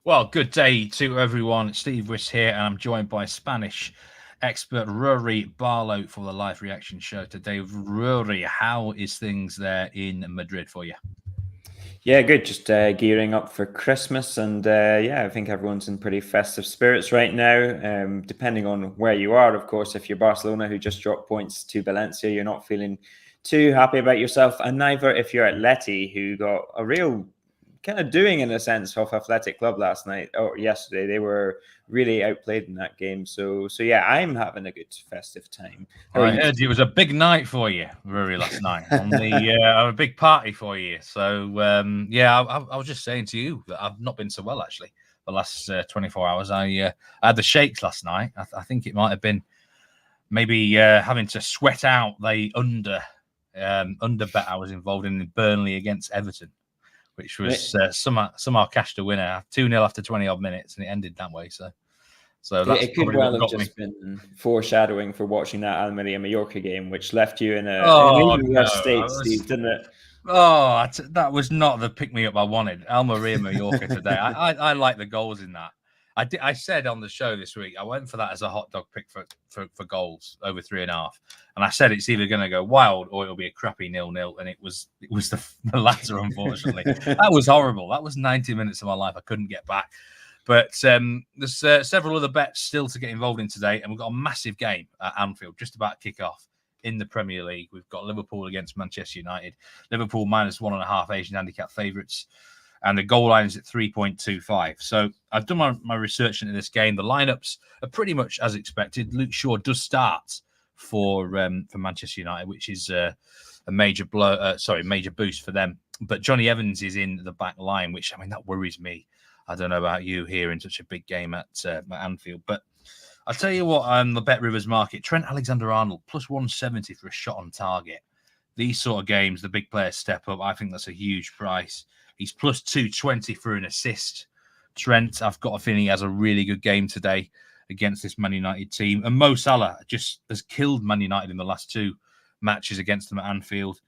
Well, good day to everyone. Steve Wyss here, and I'm joined by Spanish expert Ruairidh Barlow for the live reaction show today. Ruairidh, how is things there in Madrid for you? Yeah, good. Just gearing up for Christmas, and I think everyone's in pretty festive spirits right now. Depending on where you are, of course, if you're Barcelona, who just dropped points to Valencia, you're not feeling too happy about yourself, and neither if you're Atleti, who got a real kind of doing in a sense of Athletic Club last night or yesterday. They were really outplayed in that game. So yeah, I'm having a good festive time. How are I you? heard it was a big night for you, Ruairidh, last night on the a big party for you. So I was just saying to you that I've not been so well actually the last 24 hours. I had the shakes last night. I think it might have been maybe having to sweat out the under bet I was involved in Burnley against Everton, which was somehow cashed a winner 2-0 after 20 odd minutes, and it ended that way. So that's It could probably well what have got me. just been foreshadowing for watching that Almeria Mallorca game, which left you in an Oh even no! worse state, Steve, didn't it? That was not the pick me up I wanted. Almeria Mallorca today. I like the goals in that. I said on the show this week I went for that as a hot dog pick for goals over 3.5, and I said it's either going to go wild or it'll be a crappy 0-0, and it was the latter. Unfortunately, that was horrible. That was 90 minutes of my life I couldn't get back. But there's several other bets still to get involved in today, and we've got a massive game at Anfield just about to kick off in the Premier League. We've got Liverpool against Manchester United. Liverpool -1.5 Asian handicap favourites, and the goal line is at 3.25. So I've done my research into this game. The lineups are pretty much as expected. Luke Shaw does start for Manchester United, which is a major major boost for them. But Johnny Evans is in the back line, which that worries me. I don't know about you here in such a big game at Anfield, but I'll tell you what, the Bet Rivers market, Trent Alexander-Arnold, +170 for a shot on target. These sort of games, the big players step up. I think that's a huge price. He's +220 for an assist. Trent, I've got a feeling he has a really good game today against this Man United team. And Mo Salah just has killed Man United in the last 2 matches against them at Anfield.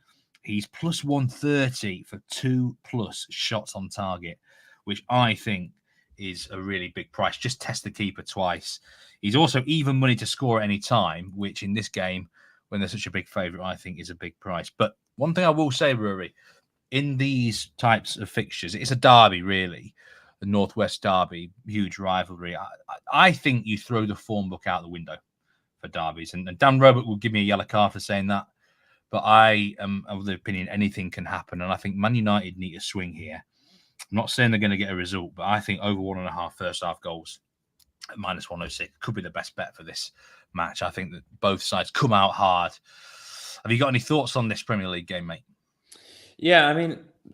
He's +130 for 2+ shots on target, which I think is a really big price. Just test the keeper twice. He's also even money to score at any time, which in this game, when they're such a big favourite, I think is a big price. But one thing I will say, Rory, in these types of fixtures, it's a derby, really, the Northwest derby, huge rivalry. I think you throw the form book out the window for derbies. And Dan Robert will give me a yellow card for saying that. But I am of the opinion anything can happen. And I think Man United need a swing here. I'm not saying they're going to get a result, but I think over 1.5 first half goals at -106 could be the best bet for this match. I think that both sides come out hard. Have you got any thoughts on this Premier League game, mate? Yeah,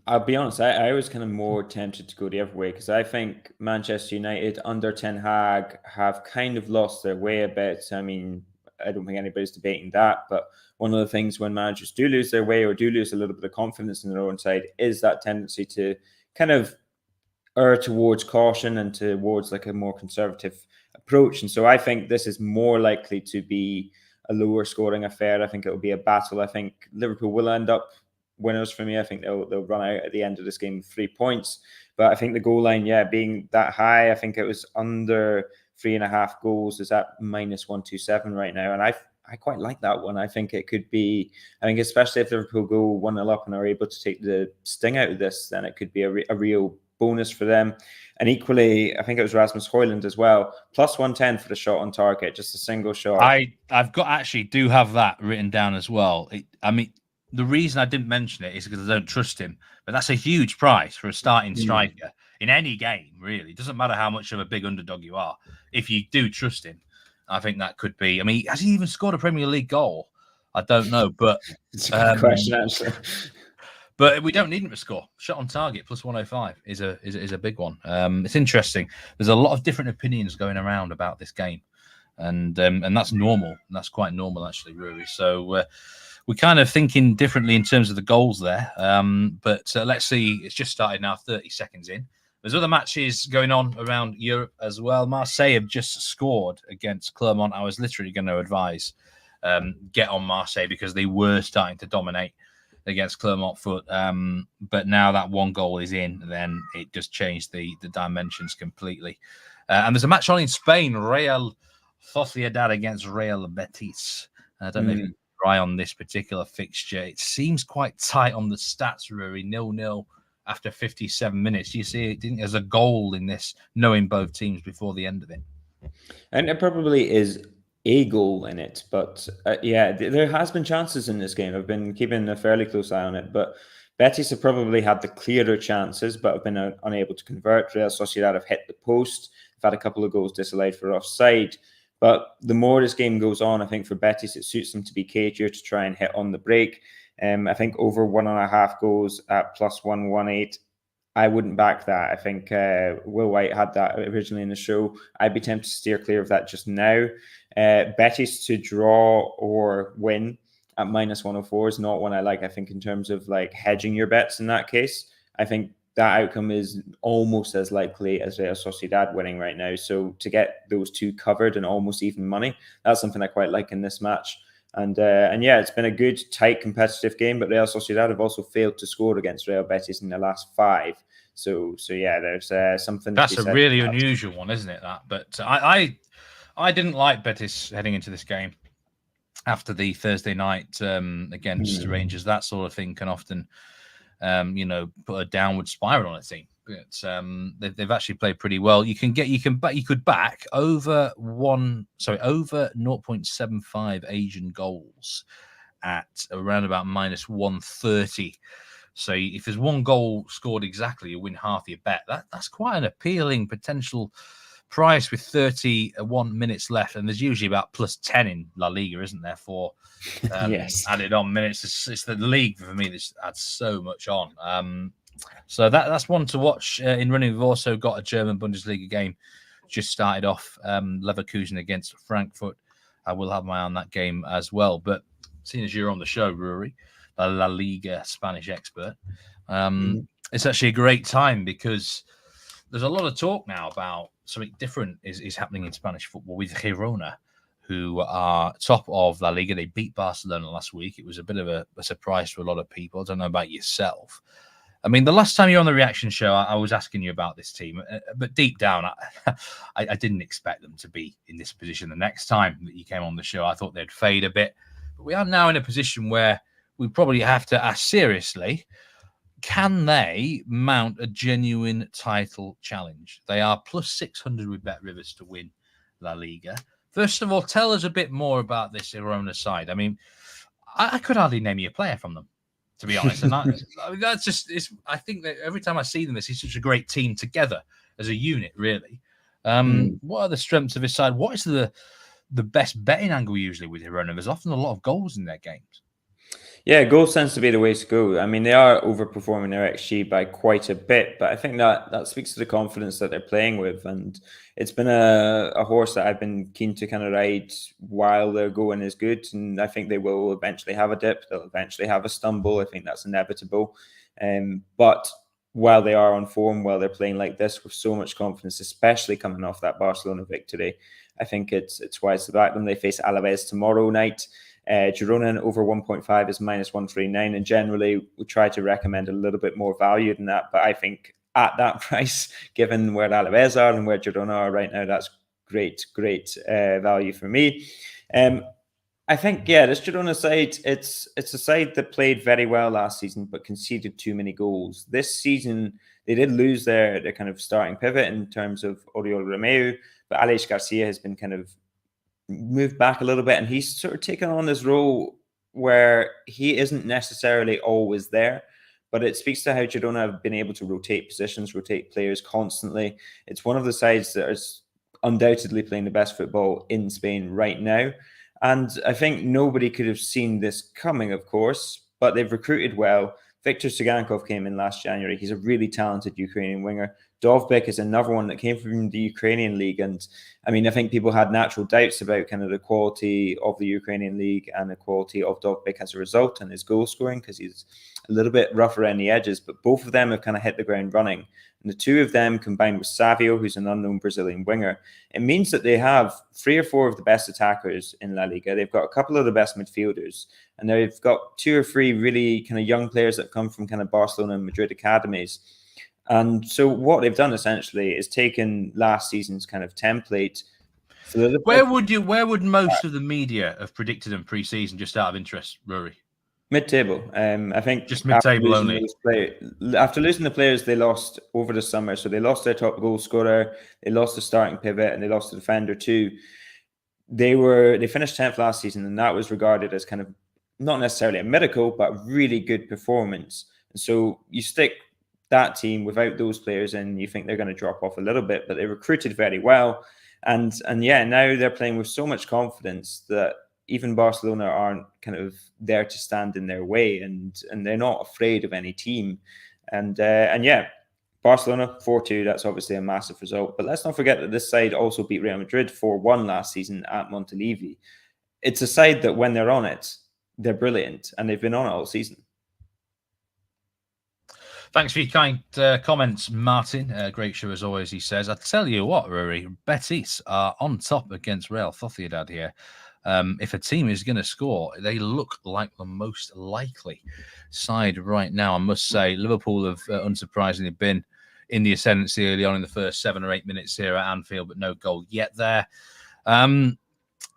I'll be honest, I was kind of more tempted to go the other way because I think Manchester United under Ten Hag have kind of lost their way a bit. I don't think anybody's debating that, but one of the things when managers do lose their way or do lose a little bit of confidence in their own side is that tendency to kind of err towards caution and towards like a more conservative approach. And so I think this is more likely to be a lower scoring affair. I think it will be a battle. I think Liverpool will end up winners for me. I think they'll run out at the end of this game with 3 points. But I think the goal line, being that high, I think it was under 3.5 goals, is at -127 right now. And I quite like that one. I think it could be, especially if Liverpool go 1-0 up and are able to take the sting out of this, then it could be a real bonus for them. And equally, I think it was Rasmus Højlund as well, +110 for the shot on target, just a single shot. I've got actually do have that written down as well. The reason I didn't mention it is because I don't trust him, but that's a huge price for a starting striker in any game, really. It doesn't matter how much of a big underdog you are. If you do trust him, I think that could be. Has he even scored a Premier League goal? I don't know, but it's a good question, actually. But we don't need him to score. Shot on target +105 is a big one. It's interesting. There's a lot of different opinions going around about this game, and that's normal. That's quite normal, actually, Rory. So we're kind of thinking differently in terms of the goals there. But let's see. It's just started now, 30 seconds in. There's other matches going on around Europe as well. Marseille have just scored against Clermont. I was literally going to advise get on Marseille because they were starting to dominate against Clermont-Foot. But now that one goal is in, then it just changed the dimensions completely. And there's a match on in Spain, Real Sociedad against Real Betis. I don't know if you try on this particular fixture. It seems quite tight on the stats, Ruairidh, 0-0 after 57 minutes. You see it as a goal in this, knowing both teams before the end of it. And it probably is a goal in it, but there has been chances in this game. I've been keeping a fairly close eye on it, but Betis have probably had the clearer chances, but have been unable to convert. Real Sociedad have hit the post. They've had a couple of goals disallowed for offside. But the more this game goes on, I think for Betis, it suits them to be cagier, to try and hit on the break. I think over 1.5 goals at +118. I wouldn't back that. I think Will White had that originally in the show. I'd be tempted to steer clear of that just now. Betis to draw or win at -104 is not one I like. I think in terms of like hedging your bets in that case, I think that outcome is almost as likely as Real Sociedad winning right now. So to get those two covered and almost even money, that's something I quite like in this match. And yeah, it's been a good, tight, competitive game, but Real Sociedad have also failed to score against Real Betis in the last 5. So yeah, there's something. That's a really unusual one, isn't it? That, but I didn't like Betis heading into this game after the Thursday night against Rangers. That sort of thing can often, put a downward spiral on a team. But they've actually played pretty well. You could back over 0.75 Asian goals at around about -130. So if there's one goal scored exactly, you win half your bet. That's quite an appealing potential price with 31 minutes left, and there's usually about +10 in La Liga, isn't there, for added on minutes. It's the league for me that adds so much on. So that's one to watch in running. We've also got a German Bundesliga game just started off, Leverkusen against Frankfurt. I will have my eye on that game as well. But seeing as you're on the show, Ruairidh, a La Liga Spanish expert, it's actually a great time because there's a lot of talk now about something different is happening in Spanish football with Girona, who are top of La Liga. They beat Barcelona last week. It was a bit of a surprise to a lot of people. I don't know about yourself. I mean, the last time you were on the reaction show, I was asking you about this team, but deep down, I didn't expect them to be in this position the next time that you came on the show. I thought they'd fade a bit, but we are now in a position where we probably have to ask seriously, can they mount a genuine title challenge? They are +600 with Bet Rivers to win La Liga. First of all, tell us a bit more about this Girona side. I mean, I could hardly name you a player from them, to be honest. And that's just, I think that every time I see them, this is such a great team together as a unit, really. What are the strengths of his side? What is the best betting angle usually with Girona? There's often a lot of goals in their games. Yeah, goals tends to be the way to go. I mean, they are overperforming their XG by quite a bit, but I think that speaks to the confidence that they're playing with. And it's been a horse that I've been keen to kind of ride while they're going is good. And I think they will eventually have a dip. They'll eventually have a stumble. I think that's inevitable. But while they are on form, while they're playing like this with so much confidence, especially coming off that Barcelona victory, I think it's wise to back them. They face Alaves tomorrow night. Girona over 1.5 is -139, and generally we try to recommend a little bit more value than that. But I think at that price, given where Alaves are and where Girona are right now, that's great value for me. I think, this Girona side, it's a side that played very well last season but conceded too many goals. This season, they did lose their kind of starting pivot in terms of Oriol Romeu, but Aleix Garcia has been kind of moved back a little bit, and he's sort of taken on this role where he isn't necessarily always there, but it speaks to how Girona have been able to rotate positions, rotate players constantly. It's one of the sides that is undoubtedly playing the best football in Spain right now. And I think nobody could have seen this coming, of course, but they've recruited well. Viktor Sigankov came in last January. He's a really talented Ukrainian winger. Dovbyk is another one that came from the Ukrainian league. And I mean, I think people had natural doubts about kind of the quality of the Ukrainian league and the quality of Dovbyk as a result and his goal scoring, because he's a little bit rough around the edges. But both of them have kind of hit the ground running. And the two of them combined with Savio, who's an unknown Brazilian winger, it means that they have 3 or 4 of the best attackers in La Liga. They've got a couple of the best midfielders. And they've got 2 or 3 really kind of young players that come from kind of Barcelona and Madrid academies. And so what they've done essentially is taken last season's kind of template. Where would most of the media have predicted them pre-season, just out of interest, Rory? Mid-table. I think just mid-table only. After losing the players they lost over the summer, so they lost their top goal scorer, they lost the starting pivot, and they lost the defender too. They finished 10th last season, and that was regarded as kind of not necessarily a miracle, but really good performance. And so you stick that team without those players, and you think they're going to drop off a little bit, but they recruited very well. And yeah, now they're playing with so much confidence that even Barcelona aren't kind of there to stand in their way, and they're not afraid of any team. And yeah, Barcelona 4-2, that's obviously a massive result. But let's not forget that this side also beat Real Madrid 4-1 last season at Montilivi. It's a side that when they're on it, they're brilliant, and they've been on it all season. Thanks for your kind comments, Martin. Great show as always, he says. I tell you what, Rory, Betis are on top against Real Sociedad here. If a team is going to score, they look like the most likely side right now. I must say, Liverpool have unsurprisingly been in the ascendancy early on in the first 7 or 8 minutes here at Anfield, but no goal yet there.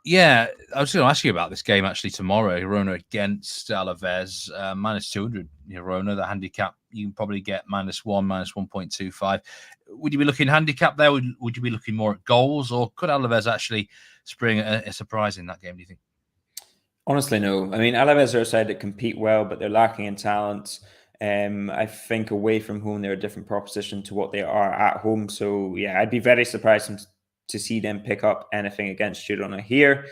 Yeah, I was going to ask you about this game actually tomorrow. Girona against Alaves, minus 200. Girona, the handicap, you can probably get -1, -1.25. Would you be looking handicap there? Would you be looking more at goals, or could Alaves actually spring a surprise in that game, do you think? Honestly, no. I mean, Alaves are a side that compete well, but they're lacking in talent. I think away from home, they're a different proposition to what they are at home. So yeah, I'd be very surprised to see them pick up anything against Girona here.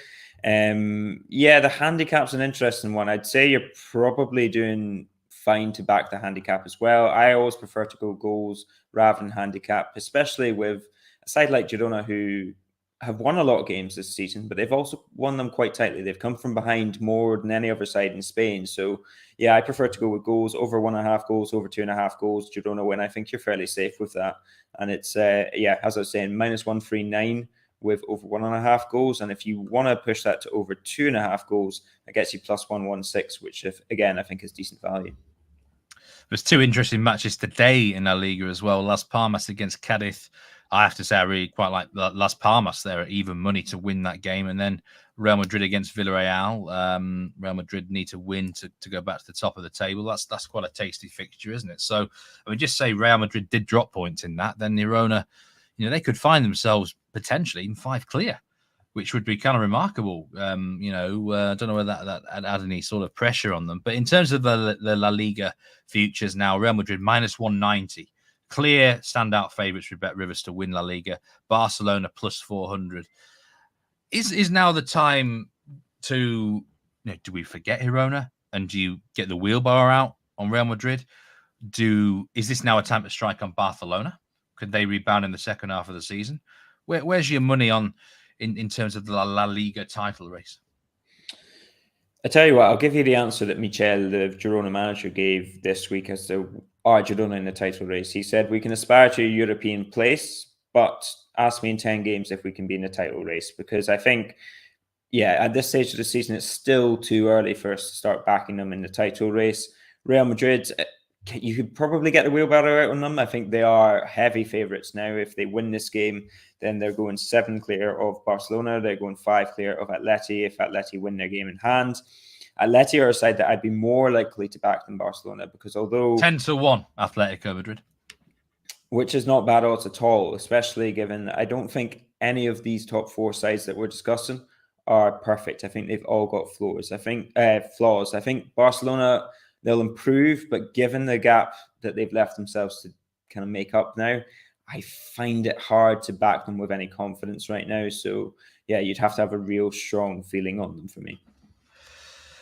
Yeah, the handicap's an interesting one. I'd say you're probably doing fine to back the handicap as well. I always prefer to go goals rather than handicap, especially with a side like Girona, who have won a lot of games this season, but they've also won them quite tightly. They've come from behind more than any other side in Spain. So yeah, I prefer to go with goals, over 1.5 goals, over 2.5 goals. Girona win. I think you're fairly safe with that. And it's, yeah, as I was saying, -139 with over 1.5 goals. And if you want to push that to over 2.5 goals, that gets you +116, which again, I think is decent value. There's 2 interesting matches today in La Liga as well. Las Palmas against Cadiz. I have to say I really quite like Las Palmas. They're at even money to win that game. And then Real Madrid against Villarreal. Real Madrid need to win to go back to the top of the table. That's quite a tasty fixture, isn't it? So, I mean, just say Real Madrid did drop points in that, then Girona, they could find themselves potentially in 5 clear, which would be kind of remarkable. I don't know whether that add any sort of pressure on them. But in terms of the La Liga futures now, Real Madrid -190. Clear standout favourites with Bet Rivers to win La Liga. Barcelona +400. Is now the time to, do we forget Girona? And do you get the wheelbarrow out on Real Madrid? Is this now a time to strike on Barcelona? Could they rebound in the second half of the season? Where's your money on in terms of the La Liga title race? I tell you what, I'll give you the answer that Michel, the Girona manager, gave this week as to are Girona in the title race. He said, we can aspire to a European place, but ask me in 10 games if we can be in the title race. Because I think, yeah, at this stage of the season, it's still too early for us to start backing them in the title race. Real Madrid, you could probably get the wheelbarrow out on them. I think they are heavy favourites now. If they win this game, then they're going 7 clear of Barcelona. They're going 5 clear of Atleti if Atleti win their game in hand. Atleti are a side that I'd be more likely to back than Barcelona, because although 10-1 Atletico Madrid, which is not bad odds at all, especially given I don't think any of these top 4 sides that we're discussing are perfect. I think they've all got flaws. I think Barcelona, they'll improve, but given the gap that they've left themselves to kind of make up now, I find it hard to back them with any confidence right now. So yeah, you'd have to have a real strong feeling on them for me.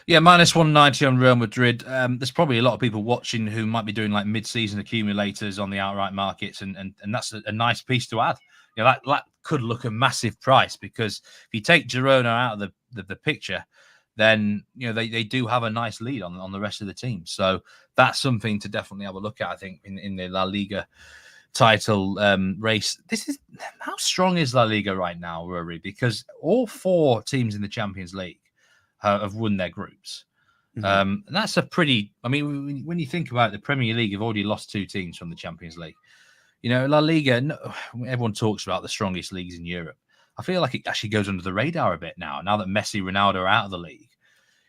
Yeah, -190 on Real Madrid. There's probably a lot of people watching who might be doing like mid-season accumulators on the outright markets, and that's a nice piece to add. That could look a massive price, because if you take Girona out of the picture, then they do have a nice lead on the rest of the team. So that's something to definitely have a look at, I think, in the La Liga title race. How strong is La Liga right now, Rory? Because all 4 teams in the Champions League have won their groups. And that's a pretty. I mean, when you think about it, the Premier League, have already lost 2 teams from the Champions League. La Liga. Everyone talks about the strongest leagues in Europe. I feel like it actually goes under the radar a bit now that Messi, Ronaldo are out of the league.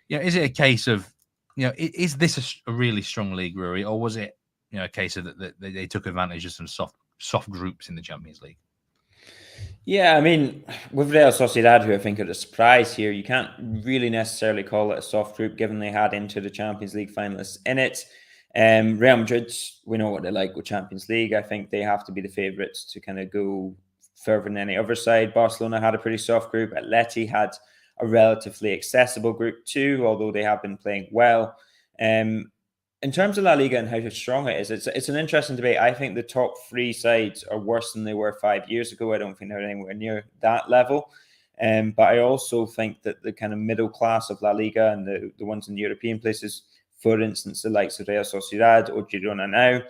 Is it a case of, is this a really strong league, Rory, or was it, a case of that they took advantage of some soft groups in the Champions League? Yeah, I mean, with Real Sociedad, who I think are a surprise here, you can't really necessarily call it a soft group, given they had into the Champions League finalists in it. Real Madrid, we know what they like with Champions League. I think they have to be the favourites to kind of go further than any other side. Barcelona had a pretty soft group. Atleti had a relatively accessible group too, although they have been playing well. In terms of La Liga and how strong it is, it's an interesting debate. I think the top 3 sides are worse than they were 5 years ago. I don't think they're anywhere near that level. But I also think that the kind of middle class of La Liga and the ones in the European places, for instance, the likes of Real Sociedad or Girona now,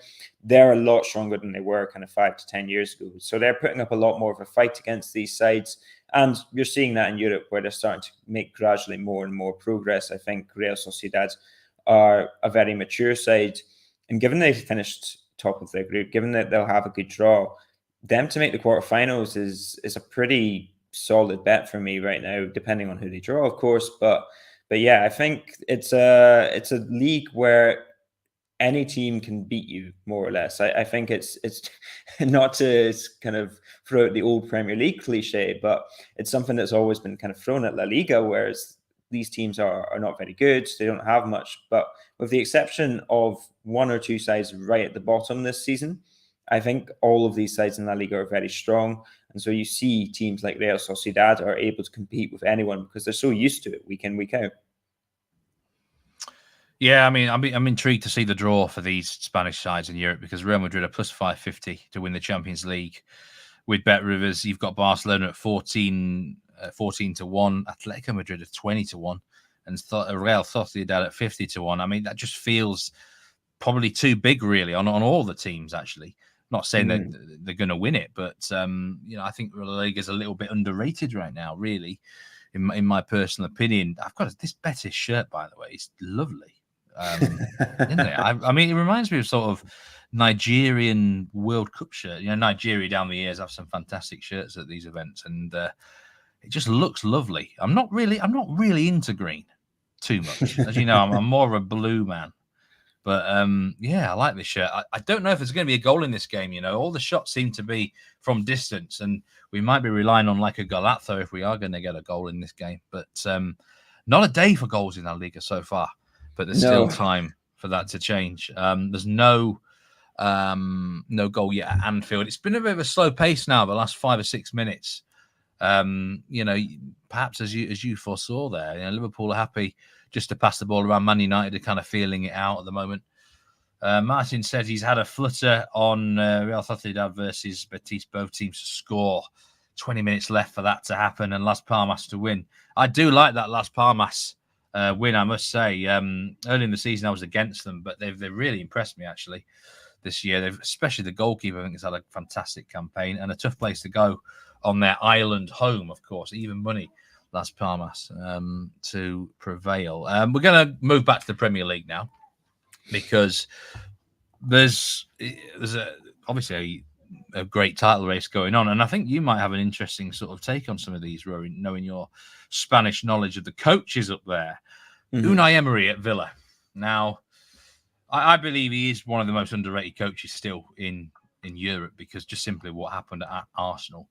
they're a lot stronger than they were kind of 5 to 10 years ago. So they're putting up a lot more of a fight against these sides. And you're seeing that in Europe, where they're starting to make gradually more and more progress. I think Real Sociedad are a very mature side, and given they've finished top of their group, given that they'll have a good draw, them to make the quarterfinals is a pretty solid bet for me right now, depending on who they draw, of course. But yeah, I think it's a league where any team can beat you, more or less. I think it's not to kind of throw out the old Premier League cliche, but it's something that's always been kind of thrown at La Liga, whereas these teams are not very good. They don't have much. But with the exception of 1 or 2 sides right at the bottom this season, I think all of these sides in La Liga are very strong. And so you see teams like Real Sociedad are able to compete with anyone because they're so used to it week in, week out. Yeah, I mean, I'm intrigued to see the draw for these Spanish sides in Europe, because Real Madrid are plus 550 to win the Champions League. With Bet Rivers, you've got Barcelona at 14 to 1, Atletico Madrid at 20 to 1, and Real Sociedad at 50 to 1. I mean, that just feels probably too big, really, on all the teams, actually. Not saying that they're going to win it, but I think La Liga is a little bit underrated right now, really, in my personal opinion. I've got this Betis shirt, by the way. It's lovely. Isn't it? I mean, it reminds me of sort of Nigerian World Cup shirt. Nigeria down the years have some fantastic shirts at these events, and it just looks lovely. I'm not really into green too much, as you know. I'm more of a blue man, but yeah, I like this shirt. I don't know if there's going to be a goal in this game. All the shots seem to be from distance, and we might be relying on like a Galazzo if we are going to get a goal in this game. But not a day for goals in La Liga so far. But there's still time for that to change. There's no goal yet at Anfield. It's been a bit of a slow pace now, the last 5 or 6 minutes. Perhaps as you foresaw there, Liverpool are happy just to pass the ball around. Man United are kind of feeling it out at the moment. Martin said he's had a flutter on Real Sociedad versus Betis, both teams to score. 20 minutes left for that to happen, and Las Palmas to win. I do like that Las Palmas win, I must say. Early in the season, I was against them, but they've really impressed me, actually, this year. Especially the goalkeeper, I think, has had a fantastic campaign and a tough place to go on their island home, of course. Even money, Las Palmas, to prevail. We're going to move back to the Premier League now, because there's obviously a great title race going on, and I think you might have an interesting sort of take on some of these, Rory, knowing your Spanish knowledge of the coaches up there. Unai Emery at Villa. Now, I believe he is one of the most underrated coaches still in Europe, because just simply what happened at Arsenal.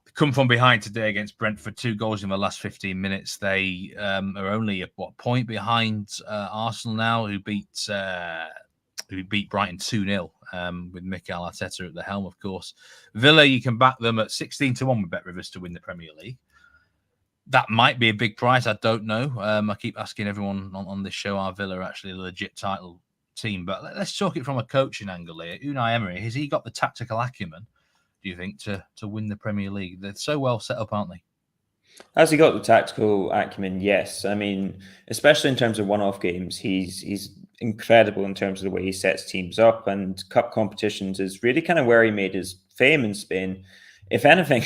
They come from behind today against Brentford, 2 goals in the last 15 minutes. They are only a point behind Arsenal now, who beat Brighton 2-0 with Mikel Arteta at the helm, of course. Villa, you can back them at 16 to 1 with Bet Rivers to win the Premier League. that might be a big price. I don't know. I keep asking everyone on this show, are Villa actually a legit title team? But let's talk it from a coaching angle here. Unai Emery, has he got the tactical acumen, do you think, to win the Premier League? They're so well set up, aren't they? Has he got the tactical acumen? Yes. I mean, especially in terms of one-off games, he's incredible in terms of the way he sets teams up, and cup competitions is really kind of where he made his fame in Spain. If anything,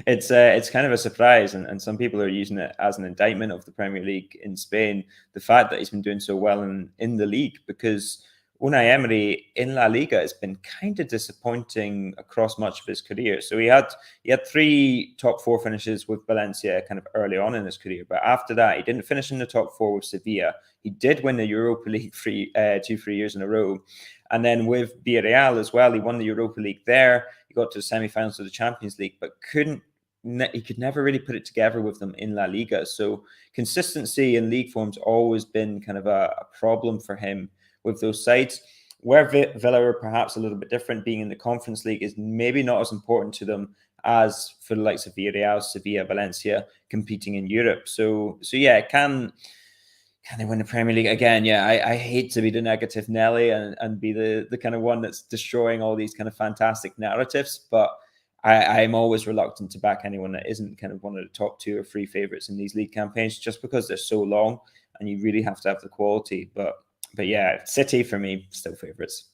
it's kind of a surprise, and some people are using it as an indictment of the Premier League in Spain. The fact that he's been doing so well in the league, because Unai Emery in La Liga has been kind of disappointing across much of his career. So he had 3 top 4 finishes with Valencia kind of early on in his career, but after that he didn't finish in the top 4 with Sevilla. He did win the Europa League 2-3 years in a row, and then with Villarreal as well, he won the Europa League there. He got to the semi-finals of the Champions League, but he could never really put it together with them in La Liga. So consistency in league form's always been kind of a problem for him with those sides. Where Villa are perhaps a little bit different, being in the Conference League is maybe not as important to them as for the likes of Villarreal, Sevilla, Valencia competing in Europe. So yeah, can they win the Premier League again? Yeah, I hate to be the negative Nelly and be the kind of one that's destroying all these kind of fantastic narratives, but I'm always reluctant to back anyone that isn't kind of one of the top 2 or 3 favourites in these league campaigns, just because they're so long and you really have to have the quality. But yeah, City for me, still favourites.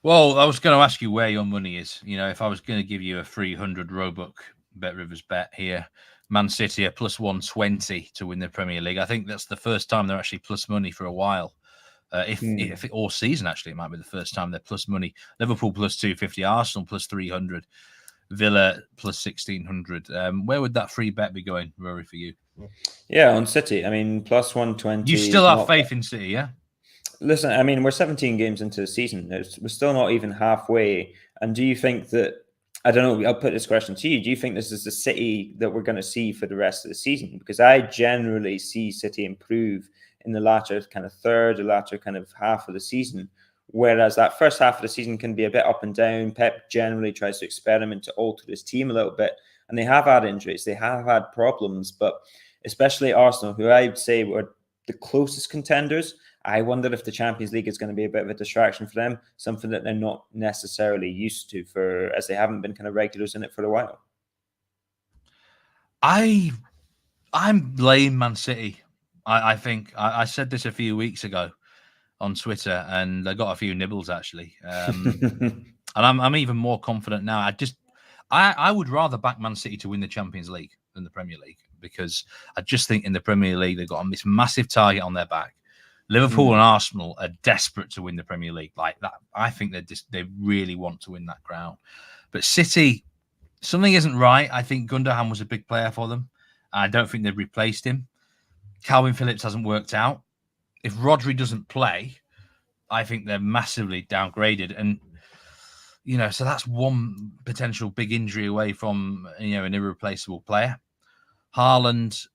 Well, I was going to ask you where your money is. If I was going to give you a 300 Roebuck Bet Rivers bet here, Man City are plus 120 to win the Premier League. I think that's the first time they're actually plus money for a while. If all season, actually, it might be the first time they're plus money. Liverpool plus 250, Arsenal plus 300, Villa plus 1600. Where would that free bet be going, Rory, for you? Yeah, on City. I mean, plus 120. You still have faith in City, yeah? Listen, I mean, we're 17 games into the season. We're still not even halfway. And do you think that, I don't know, I'll put this question to you. Do you think this is the City that we're going to see for the rest of the season? Because I generally see City improve in the latter kind of third, the latter kind of half of the season. Whereas that first half of the season can be a bit up and down. Pep generally tries to experiment to alter his team a little bit. And they have had injuries. They have had problems. But especially Arsenal, who I'd say were the closest contenders, I wonder if the Champions League is going to be a bit of a distraction for them, something that they're not necessarily used to, as they haven't been kind of regulars in it for a while. I'm blame Man City. I think I said this a few weeks ago on Twitter, and I got a few nibbles actually. And I'm even more confident now. I would rather back Man City to win the Champions League than the Premier League, because I just think in the Premier League they've got this massive target on their back. Liverpool and Arsenal are desperate to win the Premier League like that. I think they really want to win that crown. But City, something isn't right. I think Gundogan was a big player for them. I don't think they've replaced him. Calvin Phillips hasn't worked out. If Rodri doesn't play, I think they're massively downgraded. And, so that's one potential big injury away from, an irreplaceable player. Haaland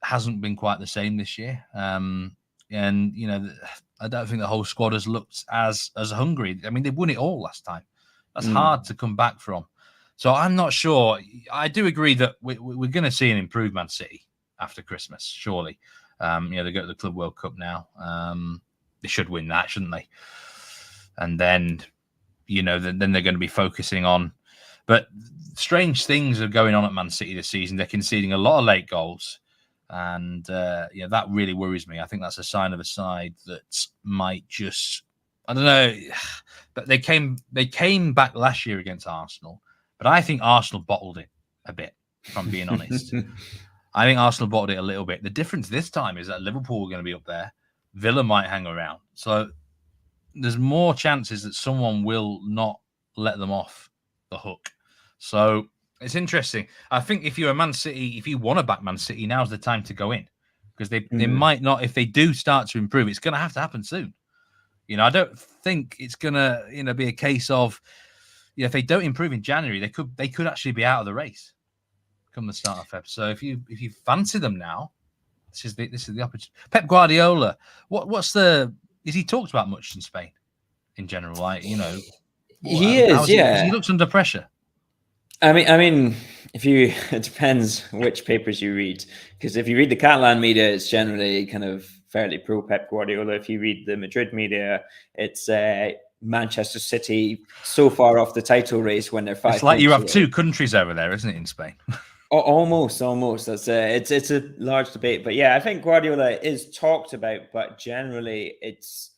hasn't been quite the same this year. And, I don't think the whole squad has looked as hungry. I mean, they won it all last time. That's hard to come back from. So I'm not sure. I do agree that we're going to see an improved Man City after Christmas, surely. They go to the Club World Cup now. They should win that, shouldn't they? And then, then they're going to be focusing on. But strange things are going on at Man City this season. They're conceding a lot of late goals. And, that really worries me. I think that's a sign of a side that might just, I don't know. But they came back last year against Arsenal. But I think Arsenal bottled it a bit, if I'm being honest. I think Arsenal bottled it a little bit. The difference this time is that Liverpool are going to be up there. Villa might hang around. So there's more chances that someone will not let them off the hook. So it's interesting. I think if you're a Man City, if you want to back Man City, now's the time to go in. Because they might not, if they do start to improve, it's going to have to happen soon. I don't think it's going to, be a case of, if they don't improve in January, they could actually be out of the race come the start of Feb. So if you fancy them now, this is the opportunity. Pep Guardiola, is he talked about much in Spain in general? He is. He looks under pressure. I mean, it depends which papers you read, because if you read the Catalan media, it's generally kind of fairly pro Pep Guardiola. If you read the Madrid media, it's Manchester City so far off the title race when they're 5 It's like points you have away. 2 countries over there, isn't it, in Spain? Almost. That's it's a large debate, but yeah, I think Guardiola is talked about, but generally it's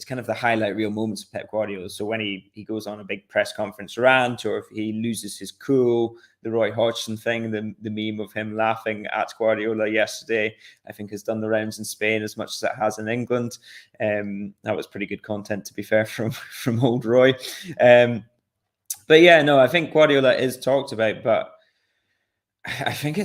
kind of the highlight reel moments of Pep Guardiola. So when he goes on a big press conference rant, or if he loses his cool, the Roy Hodgson thing, the meme of him laughing at Guardiola yesterday, I think has done the rounds in Spain as much as it has in England. That was pretty good content, to be fair, from old Roy. But yeah, no, I think Guardiola is talked about, but I think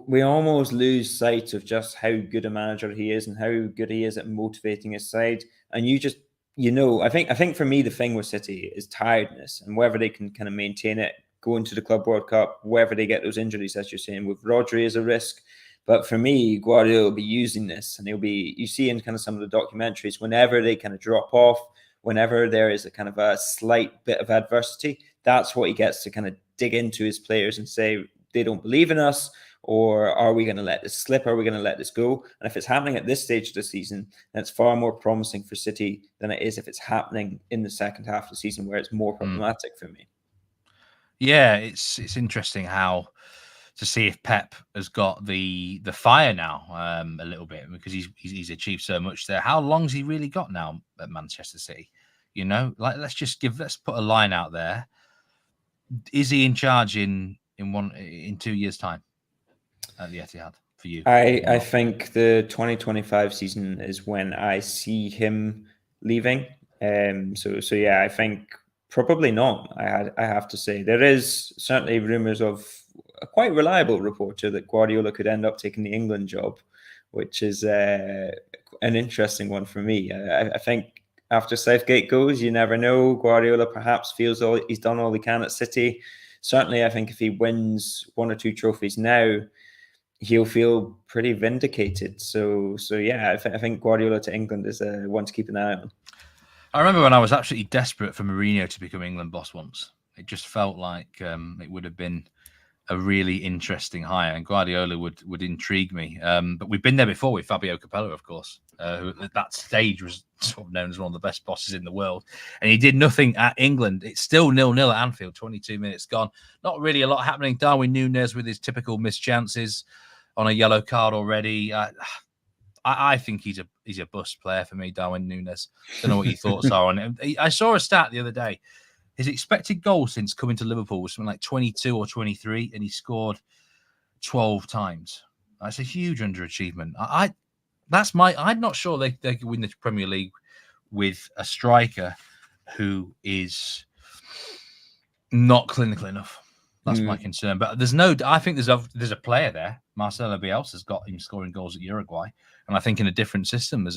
we almost lose sight of just how good a manager he is and how good he is at motivating his side. And I think for me, the thing with City is tiredness, and whether they can kind of maintain it, go into the Club World Cup, whether they get those injuries, as you're saying, with Rodri as a risk. But for me, Guardiola will be using this, and you see in kind of some of the documentaries, whenever they kind of drop off, whenever there is a kind of a slight bit of adversity, that's what he gets to kind of dig into his players and say, they don't believe in us, or are we going to let this slip? Are we going to let this go? And if it's happening at this stage of the season, then it's far more promising for City than it is if it's happening in the second half of the season, where it's more problematic for me. Yeah, it's interesting to see if Pep has got the fire now a little bit, because he's achieved so much there. How long's he really got now at Manchester City? Let's put a line out there. Is he in charge in 2 years' time at the Etihad for you? I think the 2025 season is when I see him leaving. So yeah, I think probably not. I have to say, there is certainly rumours of a quite reliable reporter that Guardiola could end up taking the England job, which is an interesting one for me. I think after Southgate goes, you never know. Guardiola perhaps feels he's done all he can at City. Certainly, I think if he wins 1 or 2 trophies now, he'll feel pretty vindicated. So yeah, I think Guardiola to England is one to keep an eye on. I remember when I was absolutely desperate for Mourinho to become England boss once. It just felt like it would have been a really interesting hire, and Guardiola would intrigue me. But we've been there before with Fabio Capello, of course, who at that stage was sort of known as one of the best bosses in the world. And he did nothing at England. It's still 0-0 at Anfield, 22 minutes gone. Not really a lot happening. Darwin Núñez with his typical missed chances on a yellow card already. I think he's a bust player for me, Darwin Núñez. Don't know what your thoughts are on it. I saw a stat the other day. His expected goal since coming to Liverpool was something like 22 or 23, and he scored 12 times. That's a huge underachievement. I'm not sure they could win the Premier League with a striker who is not clinical enough. That's my concern. But I think there's a player there. Marcelo Bielsa's got him scoring goals at Uruguay, and I think in a different system there's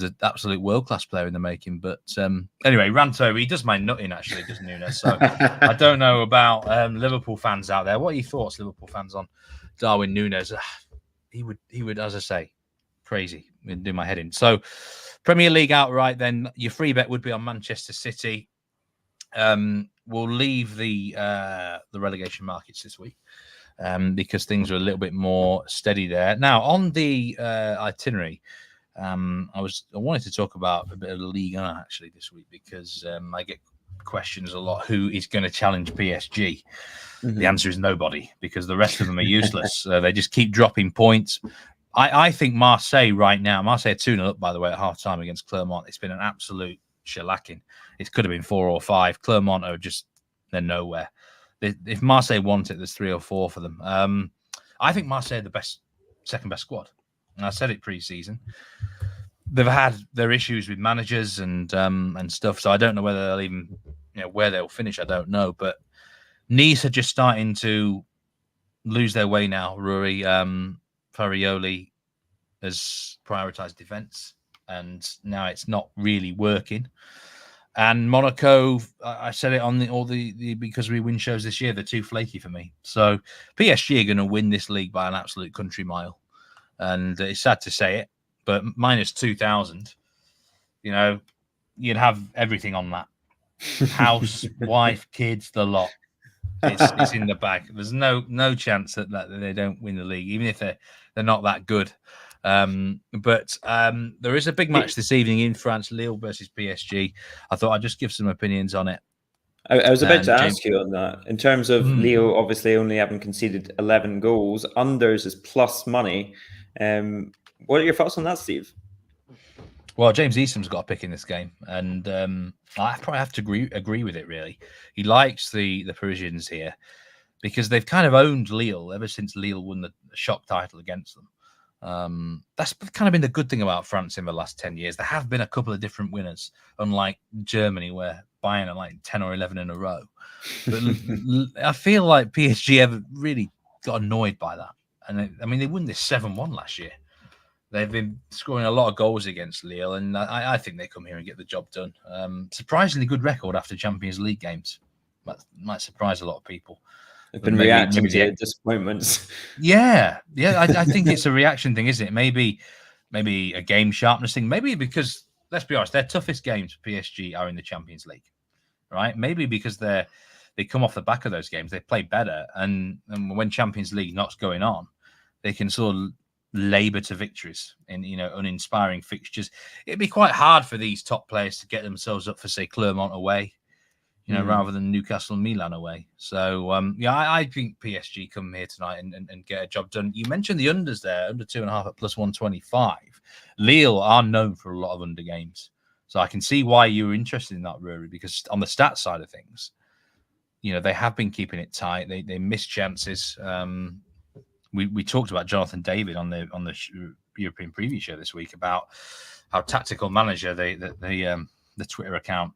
an absolute world-class player in the making. But anyway, rant over. He does my nutting, actually, does Núñez. So I don't know about Liverpool fans out there. What are your thoughts, Liverpool fans, on Darwin Núñez? He would, as I say, crazy. It'd do my head in. So Premier League outright, then your free bet would be on Manchester City. We'll leave the relegation markets this week because things are a little bit more steady there. Now, on the itinerary, I wanted to talk about a bit of the Liga actually this week, because I get questions a lot. Who is going to challenge PSG? Mm-hmm. The answer is nobody, because the rest of them are useless. They just keep dropping points. I think Marseille right now, Marseille are 2-0 up, by the way, at half time against Clermont. It's been an absolute shellacking. It could have been 4 or 5. Clermont are they're nowhere. If Marseille want it, there's 3 or 4 for them. I think Marseille are the second best squad. And I said it pre-season. They've had their issues with managers and stuff, so I don't know whether they'll even, where they'll finish. I don't know. But Nice are just starting to lose their way now. Ruairidh Barlow has prioritised defence, and now it's not really working. And Monaco, I said it on all the because we win shows this year, they're too flaky for me. So PSG are going to win this league by an absolute country mile. And it's sad to say it, but minus 2,000, you'd have everything on that. House, wife, kids, the lot. It's in the bag. There's no chance that they don't win the league, even if they're not that good. But there is a big match this evening in France, Lille versus PSG. I thought I'd just give some opinions on it. I was about to James, ask you on that. In terms of Leo, obviously only having conceded 11 goals, unders is plus money. What are your thoughts on that, Steve? Well, James Easham's got a pick in this game, and I probably have to agree with it. Really, he likes the Parisians here because they've kind of owned Lille ever since Lille won the shock title against them. That's kind of been the good thing about France in the last 10 years. There have been a couple of different winners, unlike Germany, where Bayern are like 10 or 11 in a row. But I feel like PSG have really got annoyed by that. And they won this 7-1 last year. They've been scoring a lot of goals against Lille, and I think they come here and get the job done. Surprisingly good record after Champions League games. That might surprise a lot of people. They've been reacting to disappointments. Yeah. I think it's a reaction thing, isn't it? Maybe a game sharpness thing. Maybe because, let's be honest, their toughest games for PSG are in the Champions League, right? Maybe because they come off the back of those games, they play better, and when Champions League not's going on, they can sort of labour to victories in uninspiring fixtures. It'd be quite hard for these top players to get themselves up for, say, Clermont away, rather than Newcastle and Milan away. So I think PSG come here tonight and get a job done. You mentioned the unders there, under 2.5 at plus 125. Lille are known for a lot of under games, so I can see why you were interested in that, Ruairidh, because on the stats side of things, they have been keeping it tight. They miss chances. We talked about Jonathan David on the European preview show this week about how Tactical Manager, the Twitter account,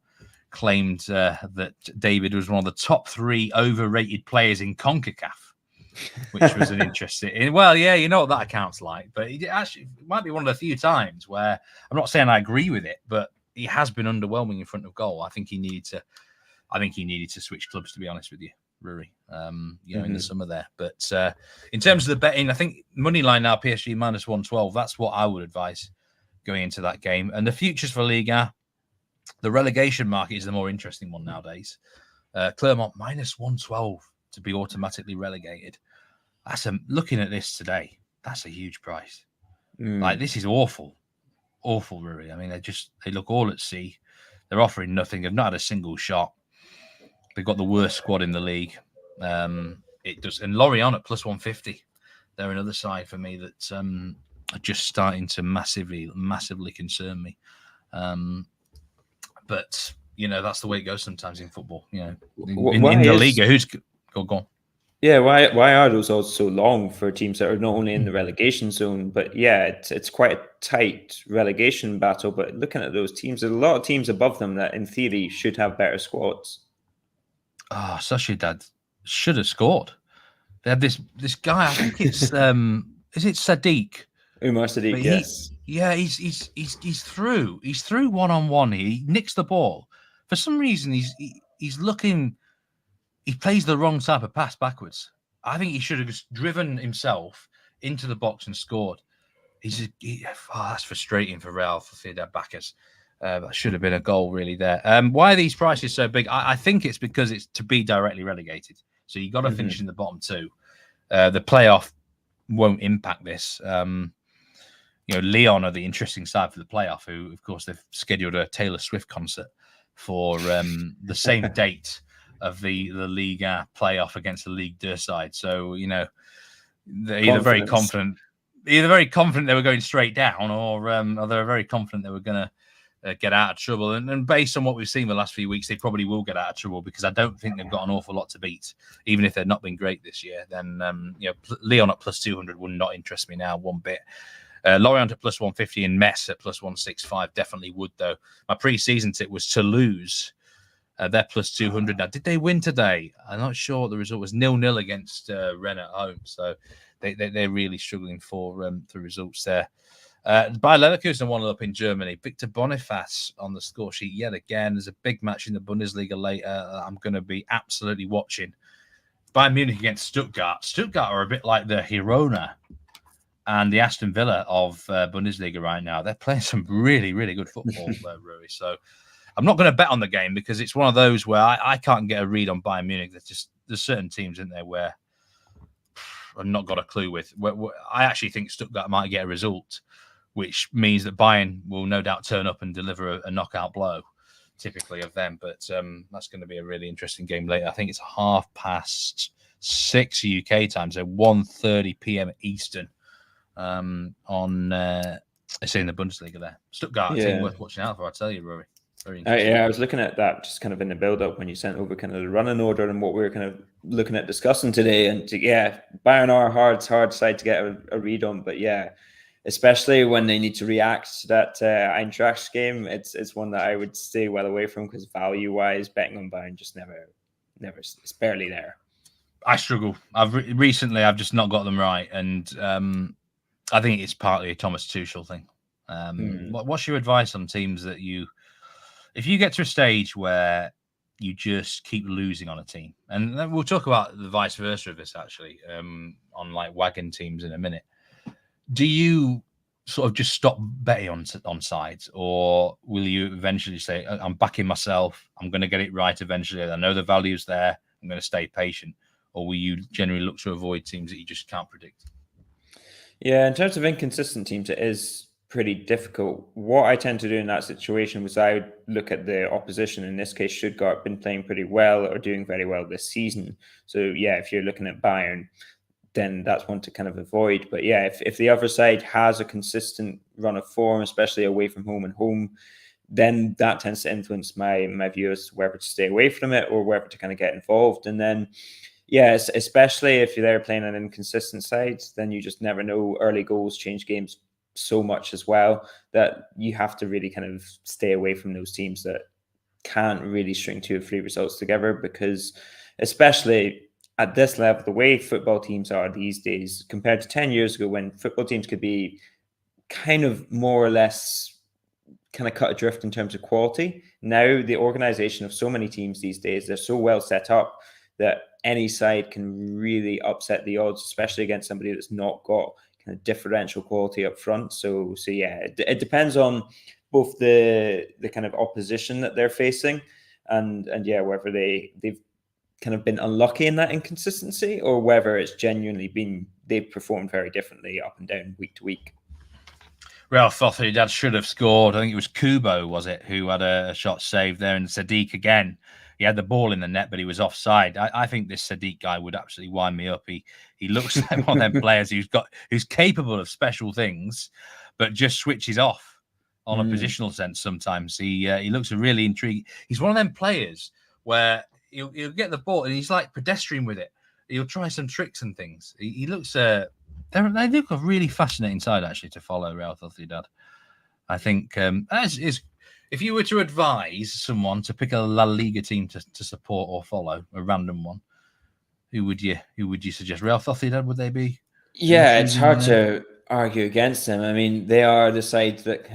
claimed that David was one of the top 3 overrated players in CONCACAF, which was an interesting. Well, yeah, you know what that account's like, but it might be one of the few times where I'm not saying I agree with it, but he has been underwhelming in front of goal. I think he needed to switch clubs, to be honest with you, Ruairidh, in the summer there. But in terms of the betting, I think money line now, PSG minus 112. That's what I would advise going into that game. And the futures for Liga, the relegation market is the more interesting one nowadays. Clermont minus 112 to be automatically relegated. Looking at this today, that's a huge price. Like, this is awful, Ruairidh. They look all at sea. They're offering nothing. They've not had a single shot. They've got the worst squad in the league. It does, and Lorient at plus 150. They're another side for me that are just starting to massively concern me. But that's the way it goes sometimes in football. In the Liga, who's go on? Yeah, why are those odds so long for teams that are not only in the relegation zone, but it's quite a tight relegation battle. But looking at those teams, there's a lot of teams above them that in theory should have better squads. Sociedad should have scored. They had this guy. I think it's is it Sadiq? Umar Sadiq, yes. He's through. He's through 1-on-1. He nicks the ball. For some reason, he's looking. He plays the wrong type of pass backwards. I think he should have just driven himself into the box and scored. That's frustrating for Real Sociedad backers. That should have been a goal really there. Why are these prices so big? I think it's because it's to be directly relegated. So you've got to finish in the bottom 2. The playoff won't impact this. Lyon are the interesting side for the playoff, who, of course, they've scheduled a Taylor Swift concert for the same date of the Liga playoff against the Ligue 2 side. So, they're either very confident they were going straight down, or they're very confident they were going to get out of trouble. And based on what we've seen the last few weeks, they probably will get out of trouble, because I don't think they've got an awful lot to beat, even if they've not been great this year. Then Lyon at plus 200 would not interest me now one bit. Lorient at plus 150 and Metz at plus 165 definitely would, though. My pre-season tip was Toulouse. They're plus 200. Now, did they win today? I'm not sure what the result was. 0-0 against Rennes at home. So they're really struggling for the results there. Bayer Leverkusen 1-0 up in Germany. Victor Boniface on the score sheet yet again. There's a big match in the Bundesliga later. I'm going to be absolutely watching. Bayern Munich against Stuttgart. Stuttgart are a bit like the Girona and the Aston Villa of Bundesliga right now. They're playing some really, really good football there, Ruairidh. So I'm not going to bet on the game, because it's one of those where I can't get a read on Bayern Munich. there's certain teams, isn't there, where I've not got a clue with. I actually think Stuttgart might get a result, which means that Bayern will no doubt turn up and deliver a knockout blow, typically of them. But that's going to be a really interesting game later. I think it's 6:30 UK time, so 1:30 p.m. Eastern on it's in the Bundesliga there. Stuttgart, team worth watching out for, I tell you, Rory. Very interesting. I was looking at that just kind of in the build-up when you sent over kind of the running order and what we were kind of looking at discussing today. And Bayern are hard side to get a read on, but especially when they need to react to that Eintracht game, it's one that I would stay well away from because value-wise, betting on Bayern just never, it's barely there. I struggle. I've just not got them right, and I think it's partly a Thomas Tuchel thing. What's your advice on teams that if you get to a stage where you just keep losing on a team, and then we'll talk about the vice versa of this actually, on like wagon teams in a minute. Do you sort of just stop betting on sides, or will you eventually say, I'm backing myself, I'm going to get it right eventually, I know the value's there, I'm going to stay patient? Or will you generally look to avoid teams that you just can't predict? Yeah, in terms of inconsistent teams, it is pretty difficult. What I tend to do in that situation was I would look at the opposition. In this case, Stuttgart been playing pretty well or doing very well this season. So if you're looking at Bayern, then that's one to kind of avoid. But if the other side has a consistent run of form, especially away from home and home, then that tends to influence my view as to whether to stay away from it or whether to kind of get involved. And then especially if you're there playing an inconsistent side, then you just never know. Early goals change games so much as well that you have to really kind of stay away from those teams that can't really string 2 or 3 results together, because especially at this level, the way football teams are these days compared to 10 years ago when football teams could be kind of more or less kind of cut adrift in terms of quality. Now the organization of so many teams these days, they're so well set up that any side can really upset the odds, especially against somebody that's not got kind of differential quality up front. So it depends on both the kind of opposition that they're facing and whether they've kind of been unlucky in that inconsistency or whether it's genuinely they've performed very differently up and down week to week. Real Sociedad should have scored. I think it was Kubo, was it, who had a shot saved there, and Sadiq again. He had the ball in the net, but he was offside. I think this Sadiq guy would absolutely wind me up. He looks like one of them players who's capable of special things, but just switches off on a positional sense sometimes. He looks really intriguing. He's one of them players where he'll get the ball and he's like pedestrian with it. He'll try some tricks and things. He looks they look a really fascinating side actually to follow, Real Sociedad. I think if you were to advise someone to pick a La Liga team to support or follow, a random one, who would you suggest? Real Sociedad, would they be? Yeah, it's hard to argue against them. I mean, they are the side that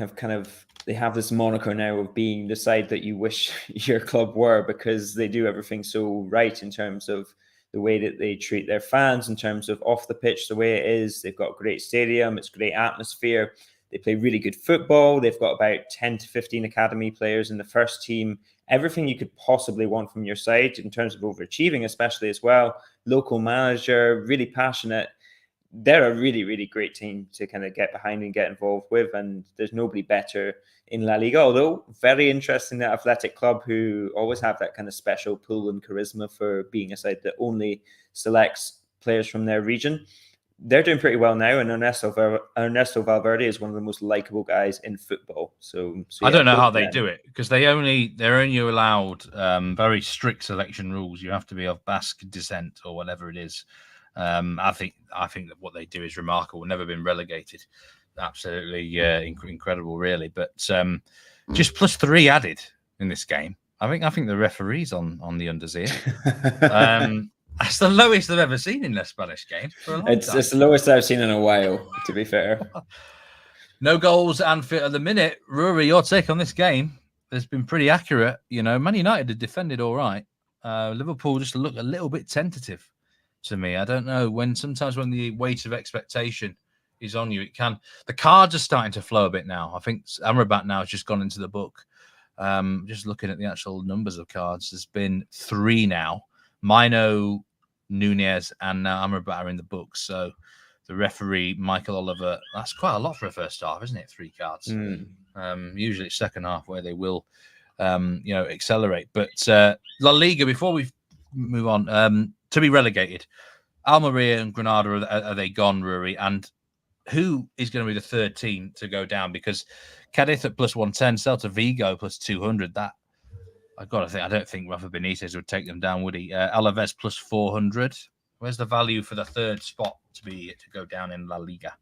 they have this moniker now of being the side that you wish your club were, because they do everything so right in terms of the way that they treat their fans, in terms of off the pitch, the way it is. They've got a great stadium. It's great atmosphere. They play really good football. They've got about 10 to 15 academy players in the first team. Everything you could possibly want from your side in terms of overachieving, especially as well. Local manager, really passionate. They're a really, really great team to kind of get behind and get involved with. And there's nobody better in La Liga. Although very interesting, that Athletic Club, who always have that kind of special pull and charisma for being a side that only selects players from their region. They're doing pretty well now, and Ernesto Valverde is one of the most likable guys in football. So I don't know how they do it, because they're only allowed very strict selection rules. You have to be of Basque descent or whatever it is. I think that what they do is remarkable. Never been relegated. Absolutely incredible, really. But just +3 added in this game. I think the referee's on the unders here. That's the lowest I've ever seen in a Spanish game for a long time. It's the lowest I've seen in a while, to be fair. No goals at Anfield at the minute. Ruairidh, your take on this game has been pretty accurate. You know, Man United had defended all right. Liverpool just look a little bit tentative to me. I don't know, sometimes when the weight of expectation is on you, the cards are starting to flow a bit now. I think Amrabat now has just gone into the book. Just looking at the actual numbers of cards, there's been 3 now. Mino, Nunez, and now Amrabat are in the books. So the referee, Michael Oliver, that's quite a lot for a first half, isn't it? 3 cards. Usually it's second half where they will, accelerate. But La Liga, before we move on, to be relegated, Almeria and Granada, are they gone, Ruairidh? And who is going to be the third team to go down? Because Cadiz at plus 110, Celta Vigo plus 200. That I've got to think. I don't think Rafa Benitez would take them down, would he? Alaves plus 400. Where's the value for the third spot to go down in La Liga?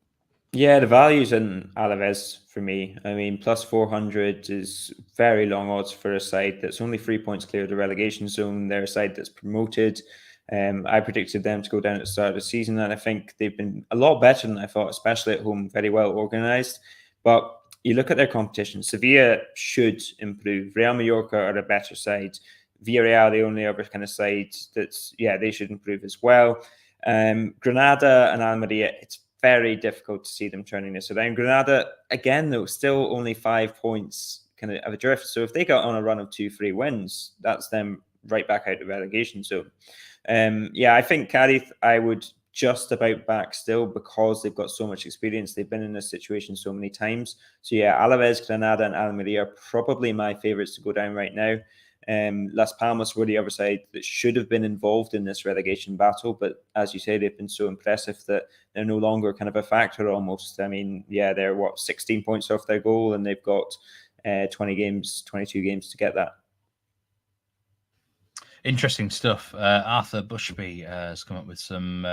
Yeah, the value's in Alaves for me. I mean, plus 400 is very long odds for a side that's only 3 points clear of the relegation zone. They're a side that's promoted. I predicted them to go down at the start of the season, and I think they've been a lot better than I thought, especially at home, very well organised. But you look at their competition, Sevilla should improve. Real Mallorca are a better side. Villarreal, the only other kind of side they should improve as well. Granada and Almeria, it's very difficult to see them turning this around. Granada, again, though, still only 5 points kind of adrift. So if they got on a run of 2-3 wins, that's them right back out of relegation zone. I think Cadiz, I would just about back still because they've got so much experience. They've been in this situation so many times. So Alaves, Granada, and Almeria are probably my favourites to go down right now. Las Palmas were the other side that should have been involved in this relegation battle, but as you say, they've been so impressive that they're no longer kind of a factor almost. I mean, they're 16 points off their goal, and they've got 22 games to get that. Interesting stuff. Arthur Bushby has come up with some.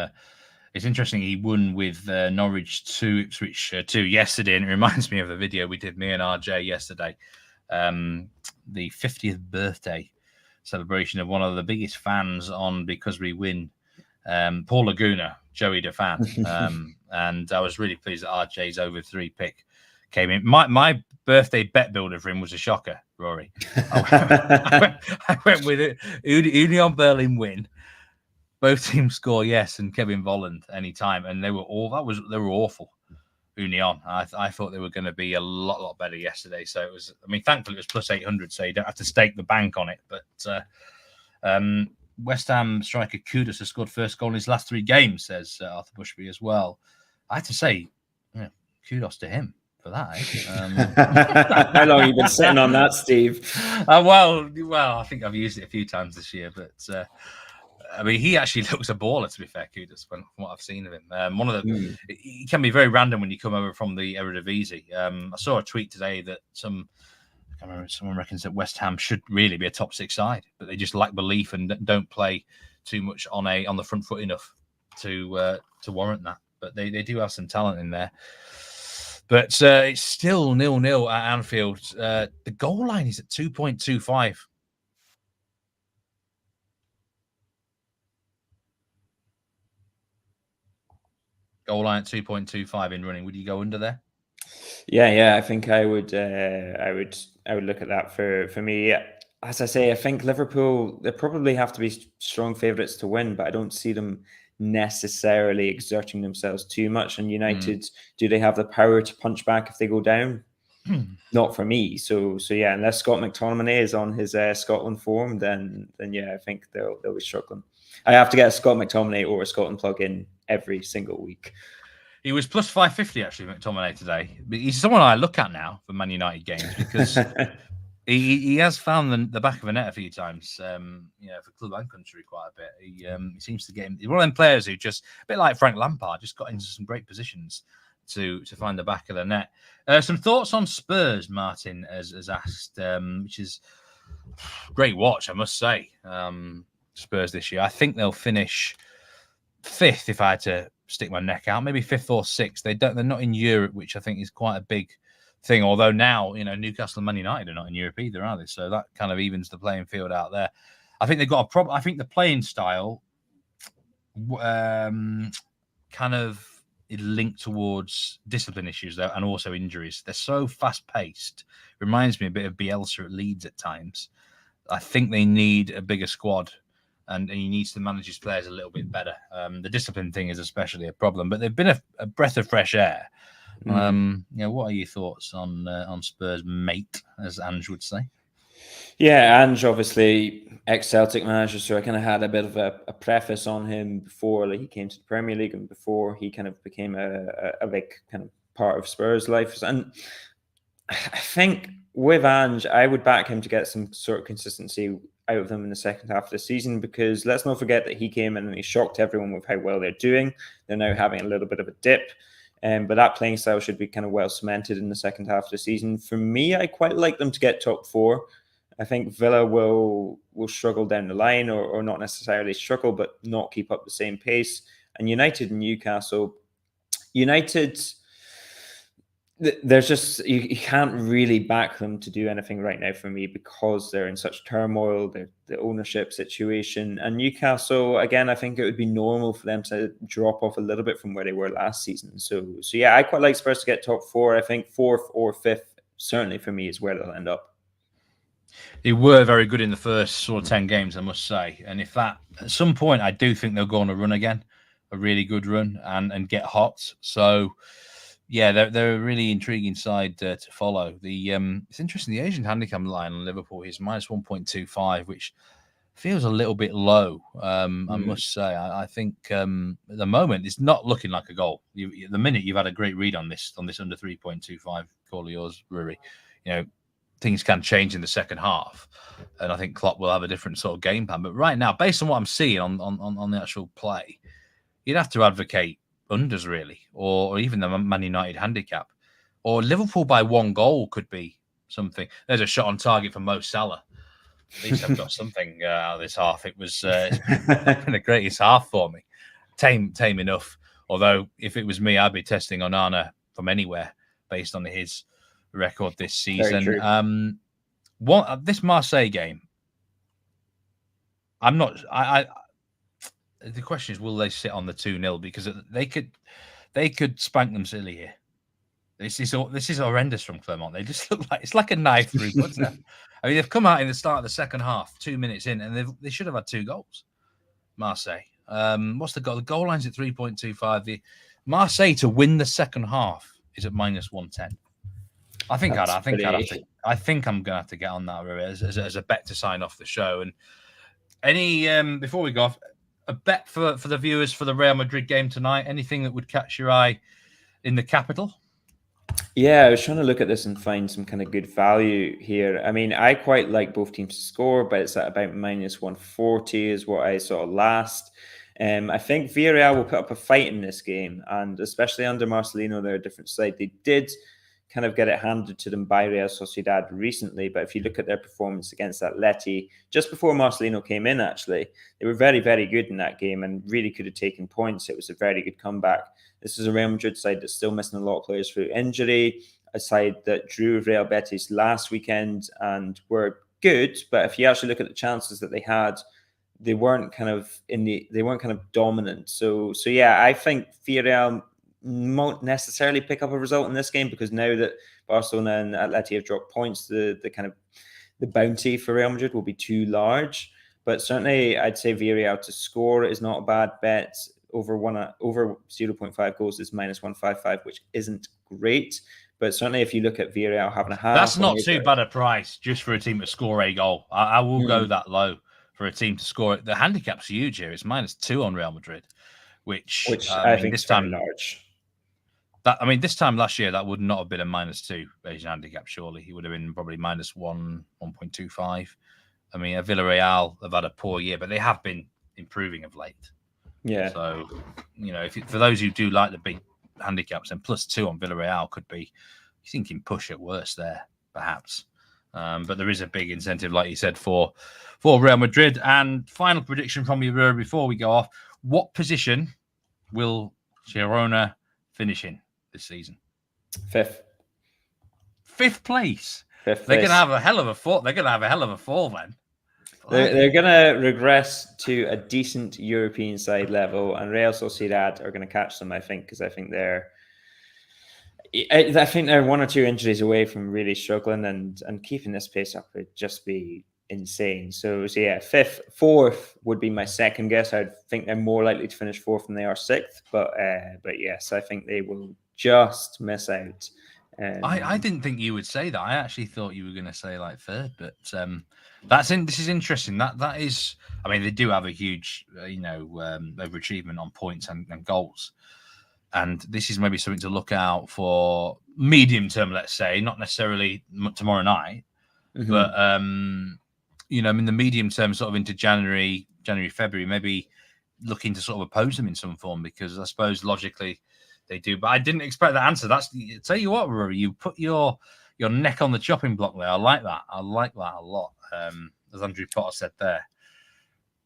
It's interesting. He won with Norwich 2, Ipswich 2 yesterday, and it reminds me of a video we did, me and RJ, yesterday. The 50th birthday celebration of one of the biggest fans on Because We Win, Paul Laguna, Joey DeFan. And I was really pleased that RJ's over 3 pick came in. My birthday bet builder for him was a shocker, Rory. I went with it. Union Berlin win. Both teams score, yes, and Kevin Volland anytime. And they were awful. Union. I thought they were going to be a lot better yesterday. So it was, thankfully it was plus 800, so you don't have to stake the bank on it. But West Ham striker Kudus has scored first goal in his last 3 games, says Arthur Bushby as well. I have to say, kudos to him for that. How long have you been sitting on that, Steve? Well, I think I've used it a few times this year, but he actually looks a baller, to be fair, Kudus, from what I've seen of him. He can be very random when you come over from the Eredivisie. I saw a tweet today that someone reckons that West Ham should really be a top 6 side, but they just lack belief and don't play too much on the front foot enough to warrant that. But they do have some talent in there. But it's still 0-0 at Anfield. The goal line is at 2.25. Goal line at 2.25 in running. Would you go under there? Yeah. I think I would look at that for me. As I say, I think Liverpool, they probably have to be strong favourites to win, but I don't see them necessarily exerting themselves too much. And United, do they have the power to punch back if they go down? Not for me. So unless Scott McTominay is on his Scotland form, then I think they'll be struggling. I have to get a Scott McTominay or a Scotland plug-in every single week. He was plus 550 actually, McTominay today. He's someone I look at now for Man United games because he has found the back of a net a few times. For club and country quite a bit. He seems to get him. He's one of them players who just a bit like Frank Lampard, just got into some great positions to find the back of the net. Some thoughts on Spurs, Martin has asked, which is great watch, I must say. Spurs this year, I think they'll finish 5th if I had to stick my neck out, maybe 5th or 6th. They're not in Europe, which I think is quite a big thing. Although now, Newcastle and Man United are not in Europe either, are they? So that kind of evens the playing field out there. I think they've got a problem. I think the playing style kind of is linked towards discipline issues though, and also injuries. They're so fast paced. Reminds me a bit of Bielsa at Leeds at times. I think they need a bigger squad. And he needs to manage his players a little bit better. The discipline thing is especially a problem, but they've been a breath of fresh air. What are your thoughts on Spurs, mate, as Ange would say? Yeah, Ange obviously ex-Celtic manager, so I kind of had a bit of a preface on him before he came to the Premier League and before he kind of became a big kind of part of Spurs' life. And I think with Ange, I would back him to get some sort of consistency out of them in the second half of the season, because let's not forget that he came in and he shocked everyone with how well they're doing. They're now having a little bit of a dip. But that playing style should be kind of well cemented in the second half of the season. For me, I quite like them to get top four. I think Villa will struggle down the line, or not necessarily struggle, but not keep up the same pace. And United and Newcastle, United, there's just you can't really back them to do anything right now for me, because they're in such turmoil, the ownership situation. And Newcastle, again, I think it would be normal for them to drop off a little bit from where they were last season. So yeah, I quite like Spurs to get top four. I think fourth or fifth, certainly for me, is where they'll end up. They were very good in the first sort of 10 games, I must say. And if that, at some point, I do think they'll go on a run again, a really good run, and get hot. So, yeah, they're a really intriguing side to follow. It's interesting, the Asian handicap line on Liverpool is minus 1.25, which feels a little bit low, I must say. I think at the moment it's not looking like a goal. The minute you've had a great read on this under 3.25 call of yours, Ruairidh, things can change in the second half, and I think Klopp will have a different sort of game plan. But right now, based on what I'm seeing on the actual play, you'd have to advocate unders really, or even the Man United handicap, or Liverpool by 1 goal could be something. There's a shot on target for Mo Salah. At least I've got something out of this half. It was it's been the greatest half for me. Tame enough. Although if it was me, I'd be testing Onana from anywhere based on his record this season. This Marseille game, I'm not. The question is, will they sit on the 2-0? Because they could spank them silly here. This is horrendous from Clermont. They just look like it's like a knife through butter. I mean, they've come out in the start of the second half, 2 minutes in, and they should have had 2 goals. Marseille. What's the goal? The goal line's at 3.25. The Marseille to win the second half is at minus 110. I think I'm gonna have to get on that as a bet to sign off the show. And any before we go off, a bet for the viewers for the Real Madrid game tonight. Anything that would catch your eye in the capital? Yeah, I was trying to look at this and find some kind of good value here. I mean, I quite like both teams to score, but it's at about minus 140 is what I saw last. I think Villarreal will put up a fight in this game, and especially under Marcelino, they're a different side. They did kind of get it handed to them by Real Sociedad recently, but if you look at their performance against Atleti, just before Marcelino came in, actually, they were very, very good in that game and really could have taken points. It was a very good comeback. This is a Real Madrid side that's still missing a lot of players through injury, a side that drew Real Betis last weekend and were good, but if you actually look at the chances that they had, they weren't kind of dominant. So yeah, I think Villarreal won't necessarily pick up a result in this game, because now that Barcelona and Atleti have dropped points, the kind of the bounty for Real Madrid will be too large. But certainly, I'd say Villarreal to score is not a bad bet. Over 0.5 goals is minus 155, which isn't great. But certainly, if you look at Villarreal having a half, that's not too bad a price just for a team to score a goal. I will go that low for a team to score. The handicap's huge here. It's -2 on Real Madrid, which I think this time large. This time last year, that would not have been a -2 Asian handicap, surely. He would have been probably -1, 1.25. I mean, Villarreal have had a poor year, but they have been improving of late. Yeah. So, for those who do like the big handicaps, then +2 on Villarreal could be, you thinking push at worst there, perhaps. But there is a big incentive, like you said, for Real Madrid. And final prediction from you, before we go off. What position will Girona finish in this season? Fifth place. They're going to have a hell of a fall. They're going to have a hell of a fall then. They're going to regress to a decent European side level, and Real Sociedad are going to catch them, I think, because I think they're 1 or 2 injuries away from really struggling, and keeping this pace up would just be insane. So yeah, fourth would be my second guess. I think they're more likely to finish fourth than they are sixth, but yes, I think they will just miss out I didn't think you would say that. I actually thought you were going to say like third, but this is interesting. That is, I mean, they do have a huge, overachievement on points and goals, and this is maybe something to look out for medium term. Let's say, not necessarily tomorrow night, but in the medium term, sort of into January, February, maybe looking to sort of oppose them in some form, because I suppose logically they do. But I didn't expect that answer. Tell you what, Rory, you put your neck on the chopping block there. I like that. I like that a lot. As Andrew Potter said there.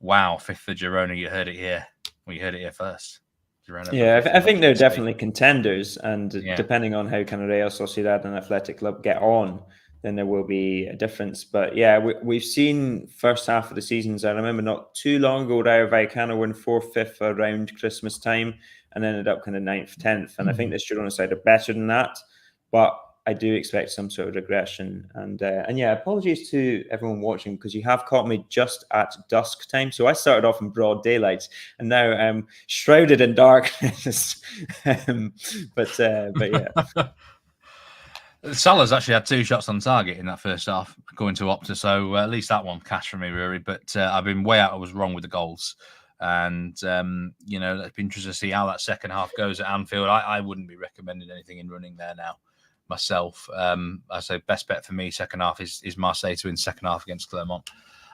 Wow, 5th for Girona. You heard it here. Well, you heard it here first. Girona, yeah, I think they're definitely contenders, and depending on how kind of Real Sociedad and Athletic Club get on, then there will be a difference. But yeah, we've seen first half of the seasons. I remember not too long ago, Rayo Vallecano were in 4th, 5th around Christmas time, and ended up kind of 9th, 10th. And I think this Girona side are better than that, but I do expect some sort of regression. And yeah, apologies to everyone watching, because you have caught me just at dusk time. So I started off in broad daylight, and now I'm shrouded in darkness. But yeah. Salah's actually had 2 shots on target in that first half, according to Opta. So at least that one cashed for me, Rory. But I've been way out. I was wrong with the goals. And, let's be interested to see how that second half goes at Anfield. I wouldn't be recommending anything in running there now myself. I say best bet for me second half is Marseille to win second half against Clermont.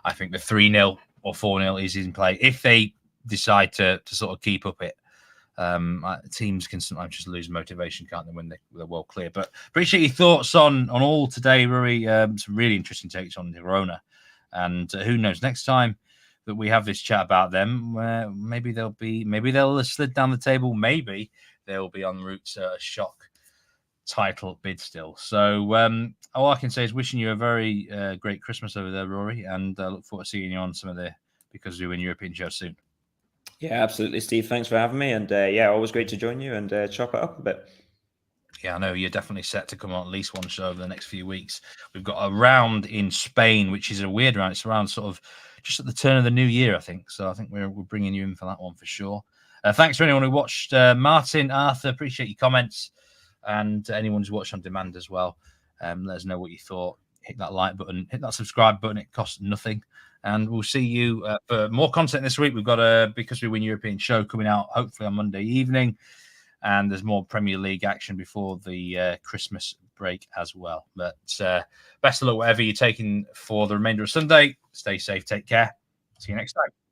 I think the 3-0 or 4-0 is in play. If they decide to sort of keep up it, teams can sometimes just lose motivation, can't they, when they're well clear. But appreciate your thoughts on all today, Rory. Some really interesting takes on Girona. And who knows, next time that we have this chat about them, maybe they'll have slid down the table. Maybe they'll be en route to a shock title bid still. So all I can say is wishing you a very great Christmas over there, Rory, and look forward to seeing you on some of the Because We Win European shows soon. Yeah, absolutely, Steve. Thanks for having me. And yeah, always great to join you and chop it up a bit. Yeah, I know you're definitely set to come on at least one show over the next few weeks. We've got a round in Spain, which is a weird round. It's around sort of just at the turn of the new year, I think. So I think we're bringing you in for that one for sure. Thanks for anyone who watched. Martin, Arthur, appreciate your comments. And anyone who's watched on demand as well. Let us know what you thought. Hit that like button, hit that subscribe button. It costs nothing. And we'll see you for more content this week. We've got a Because We Win European show coming out hopefully on Monday evening. And there's more Premier League action before the Christmas break as well. But best of luck, whatever you're taking for the remainder of Sunday. Stay safe, take care. See you next time.